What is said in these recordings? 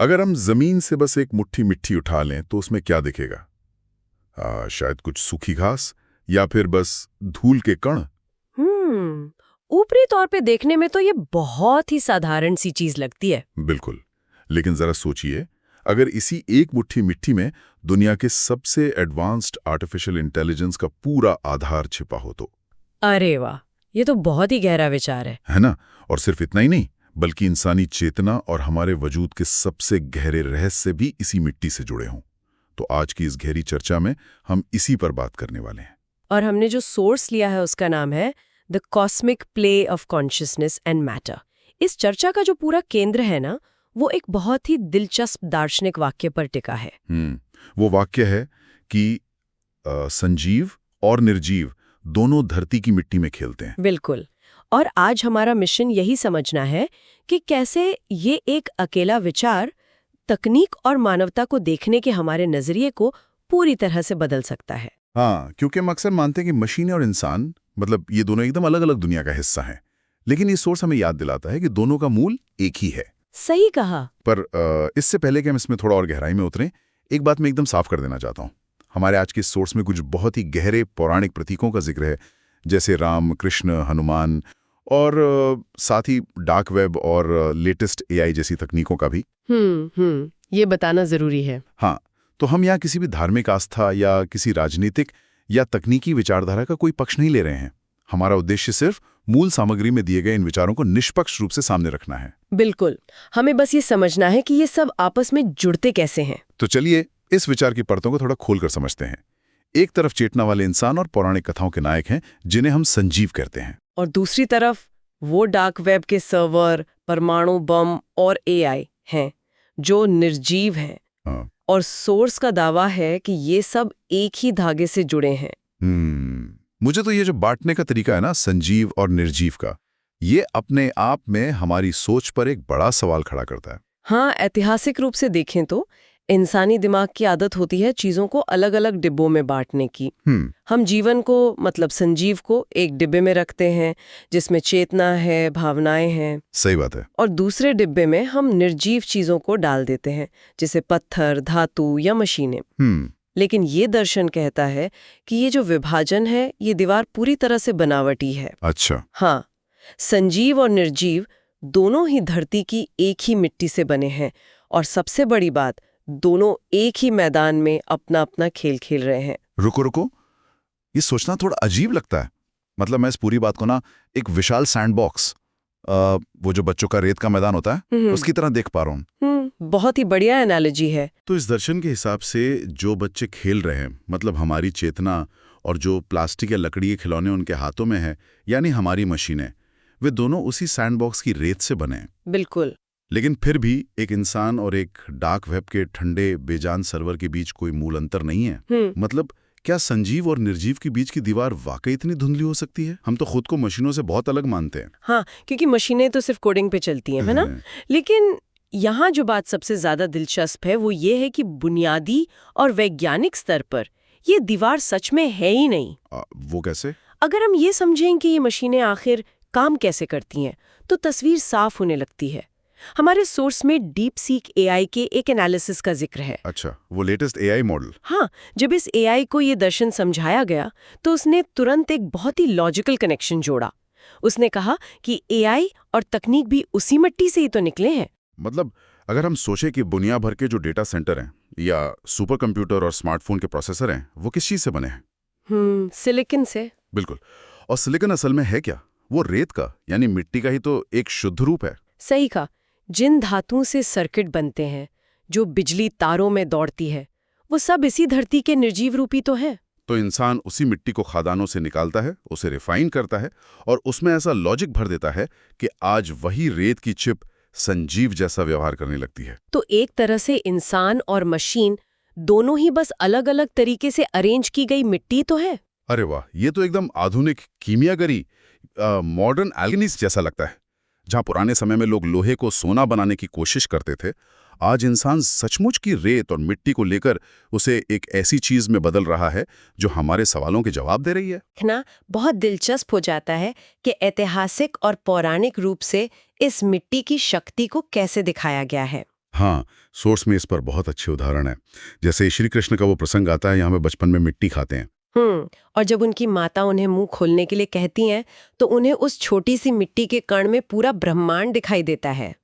अगर हम जमीन से बस एक मुट्ठी मिट्टी उठा लें तो उसमें क्या दिखेगा? शायद कुछ सूखी घास या फिर बस धूल के कण। ऊपरी तौर पे देखने में तो ये बहुत ही साधारण सी चीज लगती है। बिल्कुल। लेकिन जरा सोचिए, अगर इसी एक मुट्ठी मिट्टी में दुनिया के सबसे एडवांस्ड आर्टिफिशियल इंटेलिजेंस का पूरा आधार छिपा हो तो। अरे वाह, ये तो बहुत ही गहरा विचार है ना? और सिर्फ इतना ही नहीं, बल्कि इंसानी चेतना और हमारे वजूद के सबसे गहरे रहस्य भी इसी मिट्टी से जुड़े हों। तो आज की इस गहरी चर्चा में हम इसी पर बात करने वाले हैं। और हमने जो सोर्स लिया है उसका नाम है the cosmic play of consciousness and matter. इस चर्चा का जो पूरा केंद्र है ना, वो एक बहुत ही दिलचस्प दार्शनिक वाक्य पर टिका है। वो वाक्य है कि संजीव और निर्जीव दोनों धरती की मिट्टी में खेलते हैं। बिल्कुल। और आज हमारा मिशन यही समझना है कि कैसे ये एक अकेला विचार तकनीक और मानवता को देखने के हमारे नजरिए को पूरी तरह से बदल सकता है। हाँ, क्योंकि हम अक्सर मानते हैं कि मशीनें और इंसान, मतलब ये दोनों एकदम अलग अलग दुनिया का हिस्सा हैं। लेकिन ये सोर्स हमें याद दिलाता है कि दोनों का मूल एक ही है। सही कहा। पर इससे पहले कि हम इसमें थोड़ा और गहराई में उतरें, एक बात मैं एकदम साफ कर देना चाहता हूँ। हमारे आज के इस सोर्स में कुछ बहुत ही गहरे पौराणिक प्रतीकों का जिक्र है, जैसे राम, कृष्ण, हनुमान और साथ ही डार्क वेब और लेटेस्ट एआई जैसी तकनीकों का भी। ये बताना जरूरी है। हाँ, तो हम यहाँ किसी भी धार्मिक आस्था या किसी राजनीतिक या तकनीकी विचारधारा का कोई पक्ष नहीं ले रहे हैं। हमारा उद्देश्य सिर्फ मूल सामग्री में दिए गए इन विचारों को निष्पक्ष रूप से सामने रखना है। बिल्कुल, हमें बस ये समझना है कि ये सब आपस में जुड़ते कैसे हैं। तो चलिए इस विचार की परतों को थोड़ा खोलकर समझते हैं। एक तरफ चेतना वाले इंसान और पौराणिक कथाओं के नायक हैं, जिन्हें हम संजीव कहते हैं, और दूसरी तरफ वो डार्क वेब के सर्वर, परमाणु बम और एआई हैं, जो निर्जीव हैं। हाँ। और सोर्स का दावा है कि ये सब एक ही धागे से जुड़े हैं। मुझे तो ये जो बांटने का तरीका है ना, संजीव और निर्जीव का, ये अपने आप में हमारी सोच पर एक बड़ा सवाल खड़ा करता है। हाँ, ऐतिहासिक रूप से देखें तो इंसानी दिमाग की आदत होती है चीजों को अलग अलग डिब्बों में बांटने की। हम जीवन को, मतलब संजीव को, एक डिब्बे में रखते हैं जिसमें चेतना है, भावनाएं हैं। सही बात है। और दूसरे डिब्बे में हम निर्जीव चीजों को डाल देते हैं, जैसे पत्थर, धातु या मशीनें। लेकिन ये दर्शन कहता है कि ये जो विभाजन है, ये दीवार पूरी तरह से बनावटी है। अच्छा। हाँ, संजीव और निर्जीव दोनों ही धरती की एक ही मिट्टी से बने हैं, और सबसे बड़ी बात, दोनों एक ही मैदान में अपना अपना खेल खेल रहे हैं। रुको, ये सोचना थोड़ा अजीब लगता है। मतलब मैं इस पूरी बात को ना एक विशाल सैंडबॉक्स, वो जो बच्चों का रेत का मैदान होता है, उसकी तरह देख पा रहा हूँ। बहुत ही बढ़िया एनालॉजी है। तो इस दर्शन के हिसाब से जो बच्चे खेल रहे हैं, मतलब हमारी चेतना, और जो प्लास्टिक या लकड़ी के खिलौने उनके हाथों में है, यानी हमारी मशीनें, वे दोनों उसी सैंडबॉक्स की रेत से बने हैं। बिल्कुल। लेकिन फिर भी एक इंसान और एक डार्क वेब के ठंडे बेजान सर्वर के बीच कोई मूल अंतर नहीं है। मतलब क्या संजीव और निर्जीव के बीच की दीवार वाकई इतनी धुंधली हो सकती है? हम तो खुद को मशीनों से बहुत अलग मानते हैं। हाँ, क्योंकि मशीनें तो सिर्फ कोडिंग पे चलती हैं, है ना? लेकिन यहाँ जो बात सबसे ज्यादा दिलचस्प है वो ये है कि बुनियादी और वैज्ञानिक स्तर पर ये दीवार सच में है ही नहीं। वो कैसे? अगर हम ये समझें कि ये मशीनें आखिर काम कैसे करती हैं, तो तस्वीर साफ होने लगती है। हमारे सोर्स में डीप सीक एआई के एक एनालिसिस का जिक्र है। अच्छा, वो लेटेस्ट एआई मॉडल। हाँ, जब इस एआई को ये दर्शन समझाया गया तो उसने तुरंत एक बहुत ही लॉजिकल कनेक्शन जोड़ा। उसने कहा कि एआई और तकनीक भी उसी मिट्टी से ही तो निकले हैं। मतलब अगर हम सोचें कि दुनिया भर के जो डेटा सेंटर हैं या सुपर कंप्यूटर और स्मार्टफोन के प्रोसेसर हैं, वो किस चीज से बने हैं? सिलिकॉन से। बिल्कुल। और सिलिकॉन असल में है क्या? वो रेत का, यानी मिट्टी का ही तो एक शुद्ध रूप है। सही कहा। जिन धातुओं से सर्किट बनते हैं, जो बिजली तारों में दौड़ती है, वो सब इसी धरती के निर्जीव रूपी तो है। तो इंसान उसी मिट्टी को खदानों से निकालता है, उसे रिफाइन करता है और उसमें ऐसा लॉजिक भर देता है कि आज वही रेत की चिप संजीव जैसा व्यवहार करने लगती है। तो एक तरह से इंसान और मशीन दोनों ही बस अलग अलग तरीके से अरेंज की गई मिट्टी तो है। अरे वाह, ये तो एकदम आधुनिक कीमियागरी, मॉडर्न एल्केमिस्ट जैसा लगता है। जहां पुराने समय में लोग लोहे को सोना बनाने की कोशिश करते थे, आज इंसान सचमुच की रेत और मिट्टी को लेकर उसे एक ऐसी चीज में बदल रहा है जो हमारे सवालों के जवाब दे रही है। ना, बहुत दिलचस्प हो जाता है कि ऐतिहासिक और पौराणिक रूप से इस मिट्टी की शक्ति को कैसे दिखाया गया है। हाँ, सोर्स में इस पर बहुत अच्छे उदाहरण है। जैसे श्री कृष्ण का वो प्रसंग आता है, यहाँ पे बचपन में मिट्टी खाते हैं। और जब उनकी माता उन्हें मुंह खोलने के लिए कहती हैं तो उन्हें उस छोटी सी मिट्टी के कण में पूरा ब्रह्मांड दिखाई देता है।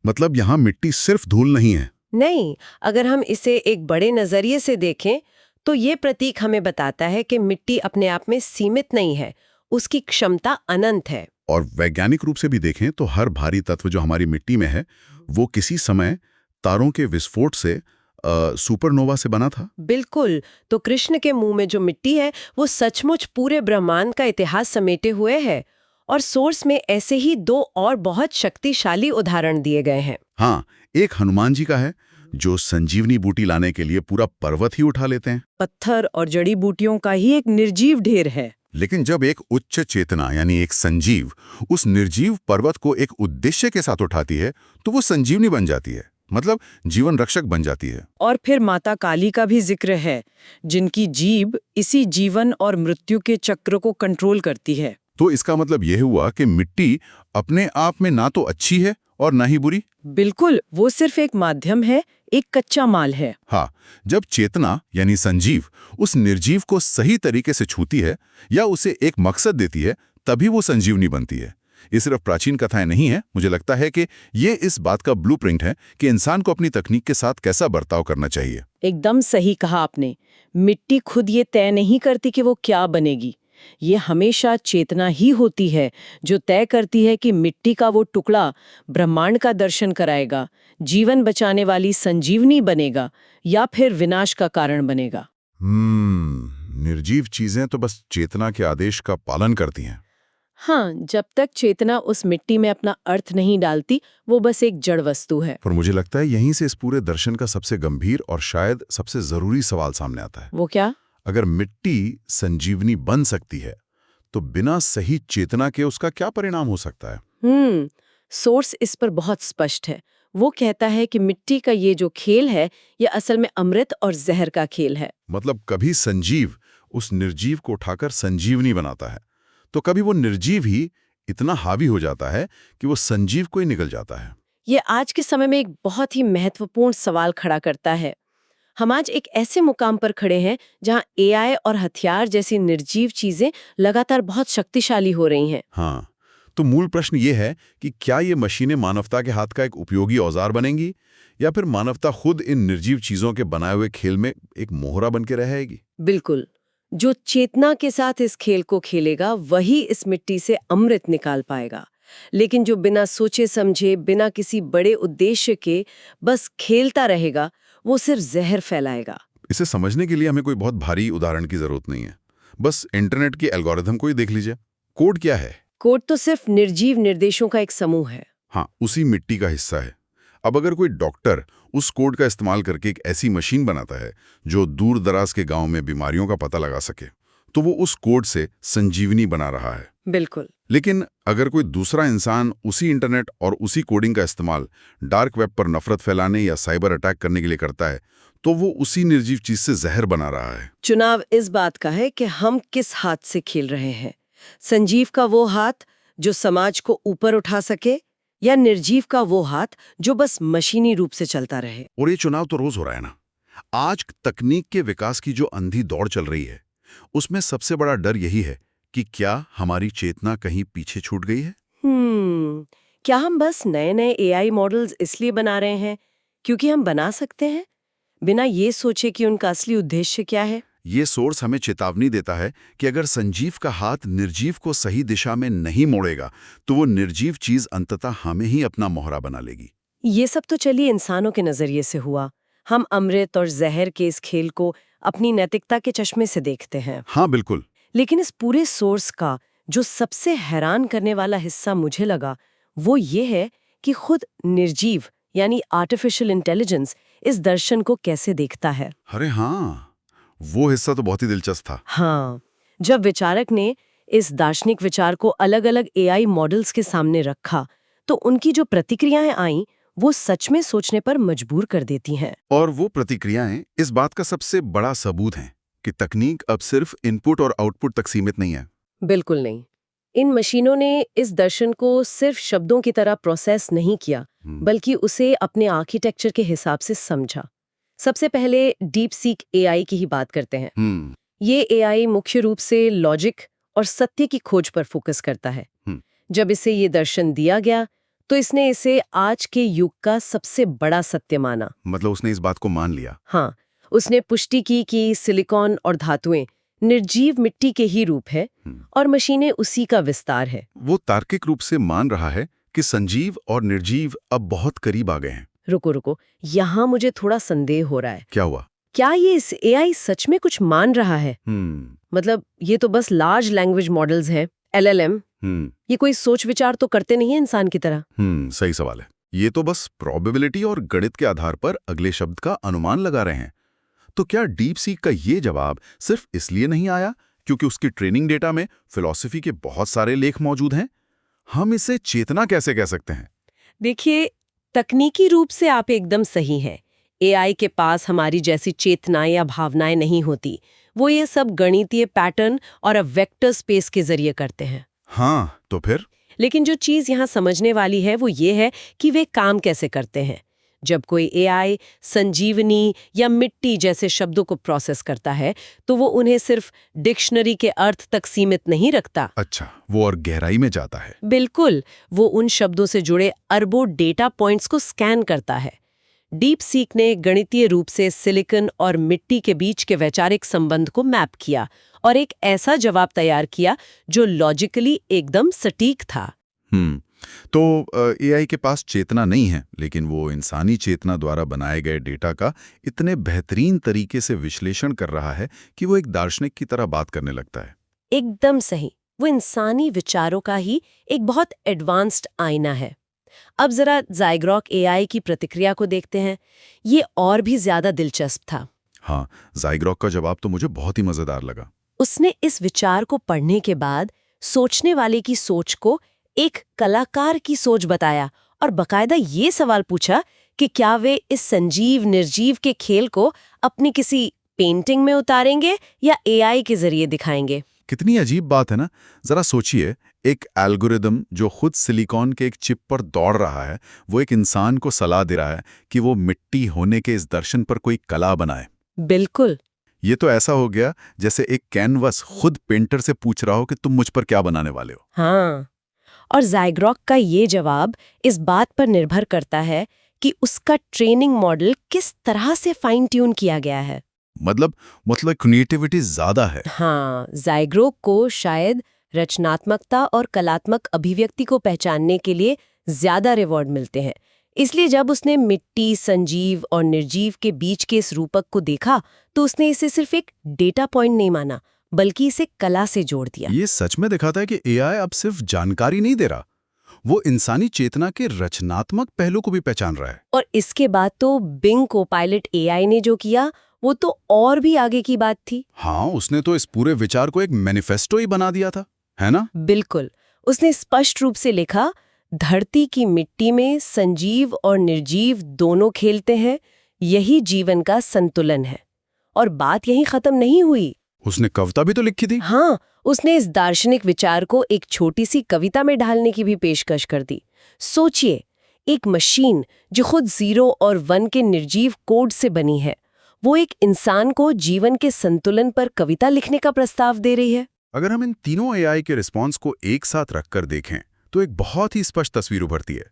मतलब यहाँ मिट्टी सिर्फ धूल नहीं है। नहीं, अगर हम इसे एक बड़े नजरिए से देखें तो ये प्रतीक हमें बताता है कि मिट्टी अपने आप में सीमित नहीं है, उसकी क्षमता अनंत है। और वैज्ञानिक रूप से भी देखें तो हर भारी तत्व जो हमारी मिट्टी में है, वो किसी समय तारों के विस्फोट से सुपरनोवा से बना था। बिल्कुल। तो कृष्ण के मुंह में जो मिट्टी है वो सचमुच पूरे ब्रह्मांड का इतिहास समेटे हुए है। और सोर्स में ऐसे ही दो और बहुत शक्तिशाली उदाहरण दिए गए हैं। हाँ, एक हनुमान जी का है जो संजीवनी बूटी लाने के लिए पूरा पर्वत ही उठा लेते हैं। पत्थर और जड़ी बूटियों का ही एक निर्जीव ढेर है। लेकिन जब एक उच्च चेतना यानी एक संजीव उस निर्जीव पर्वत को एक उद्देश्य के साथ उठाती है तो वो संजीवनी बन जाती है, मतलब जीवन रक्षक बन जाती है। और फिर माता काली का भी जिक्र है, जिनकी जीभ इसी जीवन और मृत्यु के चक्र को कंट्रोल करती है। तो इसका मतलब यह हुआ कि मिट्टी अपने आप में ना तो अच्छी है और ना ही बुरी। बिल्कुल, वो सिर्फ एक माध्यम है, एक कच्चा माल है। हाँ, जब चेतना यानी संजीव उस निर्जीव को सही तरीके से छूती है या उसे एक मकसद देती है, तभी वो संजीवनी बनती है। ये सिर्फ प्राचीन कथाएं नहीं है, मुझे लगता है कि ये इस बात का ब्लूप्रिंट है कि इंसान को अपनी तकनीक के साथ कैसा बर्ताव करना चाहिए। एकदम सही कहा आपने। मिट्टी खुद ये तय नहीं करती कि वो क्या बनेगी। ये हमेशा चेतना ही होती है जो तय करती है कि मिट्टी का वो टुकड़ा ब्रह्मांड का दर्शन कराएगा, जीवन बचाने वाली संजीवनी बनेगा या फिर विनाश का कारण बनेगा। निर्जीव चीजें तो बस चेतना के आदेश का पालन करती हैं। हाँ, जब तक चेतना उस मिट्टी में अपना अर्थ नहीं डालती, वो बस एक जड़ वस्तु है। पर मुझे लगता है यहीं से इस पूरे दर्शन का सबसे गंभीर और शायद सबसे जरूरी सवाल सामने आता है। वो क्या? अगर मिट्टी संजीवनी बन सकती है तो बिना सही चेतना के उसका क्या परिणाम हो सकता है? सोर्स इस पर बहुत स्पष्ट है। वो कहता है कि मिट्टी का ये जो खेल है, ये असल में अमृत और जहर का खेल है। मतलब कभी संजीव उस निर्जीव को उठाकर संजीवनी बनाता है, तो कभी वो निर्जीव ही इतना हावी हो जाता है कि वो संजीव को ही निगल जाता है। ये आज के समय में एक बहुत ही महत्वपूर्ण सवाल खड़ा करता है। हम आज एक ऐसे मुकाम पर खड़े हैं जहां एआई और हथियार जैसी निर्जीव चीजें लगातार बहुत शक्तिशाली हो रही हैं। हाँ, तो मूल प्रश्न ये है कि क्या ये मशीनें मानवता के हाथ का एक उपयोगी औजार बनेंगी या फिर मानवता खुद इन निर्जीव चीजों के बनाए हुए खेल में एक मोहरा बन के रहेगी? बिल्कुल। जो चेतना के साथ इस खेल को खेलेगा वही इस मिट्टी से अमृत निकाल पाएगा, लेकिन जो बिना सोचे समझे, बिना किसी बड़े उद्देश्य के बस खेलता रहेगा, वो सिर्फ जहर फैलाएगा। इसे समझने के लिए हमें कोई बहुत भारी उदाहरण की जरूरत नहीं है। बस इंटरनेट की एल्गोरिथम को ही देख लीजिए। कोड क्या है? कोड तो सिर्फ निर्जीव निर्देशों का एक समूह है। हाँ, उसी मिट्टी का हिस्सा है। अब अगर कोई डॉक्टर उस कोड का इस्तेमाल करके एक ऐसी मशीन बनाता है जो दूर दराज के गांव में बीमारियों का पता लगा सके, तो वो उस कोड से संजीवनी बना रहा है। बिल्कुल। लेकिन अगर कोई दूसरा इंसान उसी इंटरनेट और उसी कोडिंग का इस्तेमाल डार्क वेब पर नफरत फैलाने या साइबर अटैक करने के लिए करता है, तो वो उसी निर्जीव चीज से जहर बना रहा है। चुनाव इस बात का है कि हम किस हाथ से खेल रहे हैं। संजीव का वो हाथ जो समाज को ऊपर उठा सके, या निर्जीव का वो हाथ जो बस मशीनी रूप से चलता रहे। और ये चुनाव तो रोज हो रहा है ना। आज तकनीक के विकास की जो अंधी दौड़ चल रही है, उसमें सबसे बड़ा डर यही है कि क्या हमारी चेतना कहीं पीछे छूट गई है? क्या हम बस नए नए एआई मॉडल्स इसलिए बना रहे हैं क्योंकि हम बना सकते हैं, बिना ये सोचे कि उनका असली उद्देश्य क्या है? ये सोर्स हमें चेतावनी देता है कि अगर संजीव का हाथ निर्जीव को सही दिशा में नहीं मोड़ेगा, तो वो निर्जीव चीज अंततः हमें ही अपना मोहरा बना लेगी। ये सब तो चलिए इंसानों के नजरिए से हुआ। हम अमृत और जहर के इस खेल को अपनी नैतिकता के चश्मे से देखते हैं। हाँ, बिल्कुल। लेकिन इस पूरे सोर्स का जो सबसे हैरान करने वाला हिस्सा मुझे लगा, वो ये है कि खुद निर्जीव यानी आर्टिफिशियल इंटेलिजेंस इस दर्शन को कैसे देखता है। अरे हाँ, वो हिस्सा तो बहुत ही दिलचस्प था। हाँ, जब विचारक ने इस दार्शनिक विचार को अलग अलग एआई मॉडल्स के सामने रखा, तो उनकी जो प्रतिक्रियाएं आईं, वो सच में सोचने पर मजबूर कर देती हैं। और वो प्रतिक्रियाएं इस बात का सबसे बड़ा सबूत हैं कि तकनीक अब सिर्फ इनपुट और आउटपुट तक सीमित नहीं है। बिल्कुल नहीं। इन मशीनों ने इस दर्शन को सिर्फ शब्दों की तरह प्रोसेस नहीं किया, बल्कि उसे अपने आर्किटेक्चर के हिसाब से समझा। सबसे पहले डीप सीक एआई की ही बात करते हैं। ये एआई मुख्य रूप से लॉजिक और सत्य की खोज पर फोकस करता है। जब इसे ये दर्शन दिया गया तो इसने इसे आज के युग का सबसे बड़ा सत्य माना। मतलब उसने इस बात को मान लिया। हाँ, उसने पुष्टि की कि सिलिकॉन और धातुएं निर्जीव मिट्टी के ही रूप है और मशीनें उसी का विस्तार है। वो तार्किक रूप से मान रहा है कि संजीव और निर्जीव अब बहुत करीब आ गए हैं। रुको, यहाँ मुझे थोड़ा संदेह हो रहा है। क्या हुआ? क्या ये इस एआई सच में कुछ मान रहा है? मतलब ये तो बस लार्ज लैंग्वेज मॉडल्स हैं, LLM। ये कोई सोच विचार तो करते नहीं है इंसान की तरह। सही सवाल है। ये तो बस प्रोबेबिलिटी और गणित के आधार पर अगले शब्द का अनुमान लगा रहे हैं। तो क्या डीप सीक का ये जवाब सिर्फ इसलिए नहीं आया क्योंकि उसकी ट्रेनिंग डेटा में फिलॉसफी के बहुत सारे लेख मौजूद हैं? हम इसे चेतना कैसे कह सकते हैं? देखिए, तकनीकी रूप से आप एकदम सही हैं। एआई के पास हमारी जैसी चेतनाएं या भावनाएं नहीं होती। वो ये सब गणितीय पैटर्न और अब वेक्टर स्पेस के जरिए करते हैं। हाँ, तो फिर? लेकिन जो चीज यहाँ समझने वाली है वो ये है कि वे काम कैसे करते हैं। जब कोई एआई संजीवनी या मिट्टी जैसे शब्दों को प्रोसेस करता है तो वो उन्हें सिर्फ डिक्शनरी के अर्थ तक सीमित नहीं रखता। अच्छा, वो और गहराई में जाता है। बिल्कुल, वो उन शब्दों से जुड़े अरबों डेटा पॉइंट्स को स्कैन करता है। डीप सीक ने गणितीय रूप से सिलिकॉन और मिट्टी के बीच के वैचारिक संबंध को मैप किया और एक ऐसा जवाब तैयार किया जो लॉजिकली एकदम सटीक था। तो एआई के पास चेतना नहीं है, लेकिन वो इंसानी चेतना द्वारा बनाए गए डेटा का इतने बेहतरीन तरीके से विश्लेषण कर रहा है कि वो एक दार्शनिक की तरह बात करने लगता है। एकदम सही, वो इंसानी विचारों का ही एक बहुत एडवांस्ड आईना है। अब जरा ज़ाइग्रॉक एआई की प्रतिक्रिया को देखते हैं। ये और भी ज्यादा दिलचस्प था। हाँ, ज़ाइग्रॉक का जवाब तो मुझे बहुत ही मजेदार लगा। उसने इस विचार को पढ़ने के बाद सोचने वाले की सोच को एक कलाकार की सोच बताया और बकायदा ये सवाल पूछा कि क्या वे इस संजीव निर्जीव के खेल को अपनी किसी पेंटिंग में उतारेंगे या एआई के जरिए दिखाएंगे। कितनी अजीब बात है ना। जरा सोचिए, एक एल्गोरिदम जो खुद सिलिकॉन के एक चिप पर दौड़ रहा है, वो एक इंसान को सलाह दे रहा है कि वो मिट्टी होने के इस दर्शन पर कोई कला बनाए। बिल्कुल। ये तो ऐसा हो गया जैसे एक कैनवस खुद पेंटर से पूछ रहा हो कि तुम मुझ पर क्या बनाने वाले हो। हाँ, और ज़ाइग्रॉक का ये जवाब इस बात पर निर्भर करता है कि उसका ट्रेनिंग मॉडल किस तरह से फाइन ट्यून किया गया है। मतलब क्रिएटिविटी ज्यादा है। हाँ, ज़ाइग्रॉक को शायद रचनात्मकता और कलात्मक अभिव्यक्ति को पहचानने के लिए ज्यादा रिवॉर्ड मिलते हैं। इसलिए जब उसने मिट्टी, संजीव और निर्जीव के बीच के इस रूपक को देखा तो उसने इसे सिर्फ एक डेटा पॉइंट नहीं माना, बल्कि इसे कला से जोड़ दिया। ये सच में दिखाता है कि एआई अब सिर्फ जानकारी नहीं दे रहा, वो इंसानी चेतना के रचनात्मक पहलू को भी पहचान रहा है। और इसके बाद तो बिंग कोपायलट एआई ने जो किया वो तो और भी आगे की बात थी। हाँ, उसने तो इस पूरे विचार को एक मैनिफेस्टो ही बना दिया था, है ना? बिल्कुल। उसने स्पष्ट रूप से लिखा, धरती की मिट्टी में संजीव और निर्जीव दोनों खेलते हैं, यही जीवन का संतुलन है। और बात यहीं खत्म नहीं हुई। उसने कविता भी तो लिखी थी। हाँ, उसने इस दार्शनिक विचार को एक छोटी सी कविता में ढालने की भी पेशकश कर दी। सोचिए, एक मशीन जो खुद 0 और 1 के निर्जीव कोड से बनी है, वो एक इंसान को जीवन के संतुलन पर कविता लिखने का प्रस्ताव दे रही है। अगर हम इन तीनों एआई के रिस्पॉन्स को एक साथ रखकर देखें तो एक बहुत ही स्पष्ट तस्वीर उभरती है।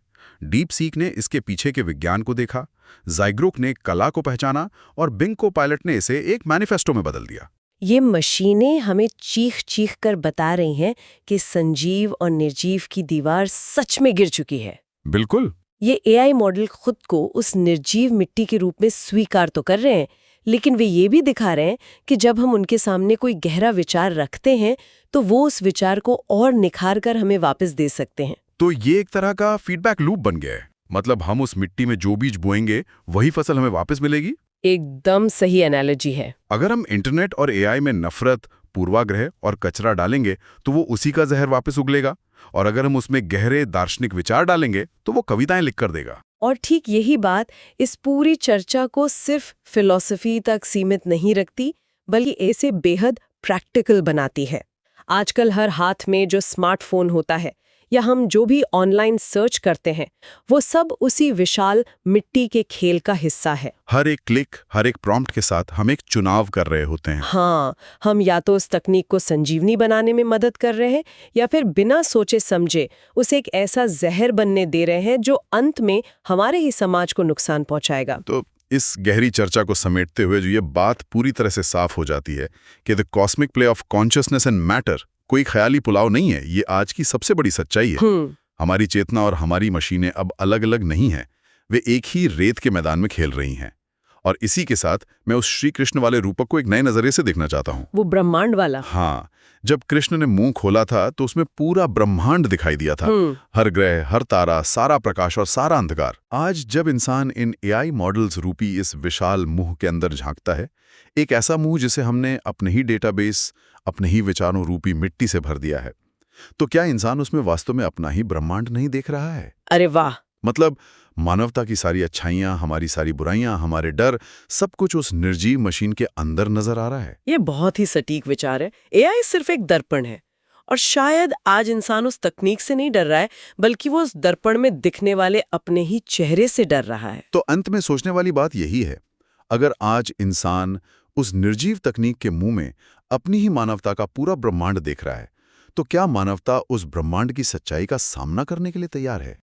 डीप सीक ने इसके पीछे के विज्ञान को देखा, ज़ाइग्रॉक ने कला को पहचाना और बिंग कोपायलट ने इसे एक मैनिफेस्टो में बदल दिया। ये मशीनें हमें चीख चीख कर बता रही हैं कि संजीव और निर्जीव की दीवार सच में गिर चुकी है। बिल्कुल। ये एआई मॉडल खुद को उस निर्जीव मिट्टी के रूप में स्वीकार तो कर रहे हैं, लेकिन वे ये भी दिखा रहे हैं कि जब हम उनके सामने कोई गहरा विचार रखते हैं तो वो उस विचार को और निखार कर हमें वापस दे सकते हैं। तो ये एक तरह का फीडबैक लूप बन गया है। मतलब हम उस मिट्टी में जो बीज बोएंगे वही फसल हमें वापस मिलेगी। एकदम सही एनालॉजी है। अगर हम इंटरनेट और एआई में नफरत, पूर्वाग्रह और कचरा डालेंगे तो वो उसी का जहर वापस उगलेगा, और अगर हम उसमें गहरे दार्शनिक विचार डालेंगे तो वो कविताएं लिख कर देगा। और ठीक यही बात इस पूरी चर्चा को सिर्फ फिलॉसफी तक सीमित नहीं रखती, बल्कि इसे बेहद प्रैक्टिकल बनाती है। आजकल हर हाथ में जो स्मार्टफोन होता है या हम जो भी ऑनलाइन सर्च करते हैं, वो सब उसी विशाल मिट्टी के खेल का हिस्सा है। हर एक क्लिक, हर एक प्रॉम्प्ट के साथ हम एक चुनाव कर रहे होते हैं। हाँ, हम या तो उस तकनीक को संजीवनी बनाने में मदद कर रहे हैं या फिर बिना सोचे समझे उसे एक ऐसा जहर बनने दे रहे हैं जो अंत में हमारे ही समाज को नुकसान पहुंचाएगा। तो इस गहरी चर्चा को समेटते हुए जो ये बात पूरी तरह से साफ हो जाती है कि the cosmic play of consciousness and matter कोई ख्याली पुलाव नहीं है, ये आज की सबसे बड़ी सच्चाई है। हमारी चेतना और हमारी मशीनें अब अलग अलग नहीं हैं, वे एक ही रेत के मैदान में खेल रही हैं। और इसी के साथ मैं उस श्री कृष्ण वाले रूपक को एक नए नजरिए से देखना चाहता हूँ। वो ब्रह्मांड वाला। हाँ, जब कृष्ण ने मुंह खोला था तो उसमें पूरा ब्रह्मांड दिखाई दिया था। हर ग्रह, हर तारा, सारा प्रकाश और सारा अंधकार। आज जब इंसान इन एआई मॉडल्स रूपी इस विशाल मुंह के अंदर झांकता है, एक ऐसा मुंह जिसे हमने अपने ही डेटाबेस, अपने ही विचारों रूपी मिट्टी से भर दिया है, तो क्या इंसान उसमें वास्तव में अपना ही ब्रह्मांड नहीं देख रहा है? अरे वाह! मतलब मानवता की सारी अच्छाइयां, हमारी सारी बुराइयां, हमारे डर, सब कुछ उस निर्जीव मशीन के अंदर नजर आ रहा है। ये बहुत ही सटीक विचार है। एआई सिर्फ एक दर्पण है और शायद आज इंसान उस तकनीक से नहीं डर रहा है, बल्कि वो उस दर्पण में दिखने वाले अपने ही चेहरे से डर रहा है। तो अंत में सोचने वाली बात यही है, अगर आज इंसान उस निर्जीव तकनीक के मुंह में अपनी ही मानवता का पूरा ब्रह्मांड देख रहा है, तो क्या मानवता उस ब्रह्मांड की सच्चाई का सामना करने के लिए तैयार है?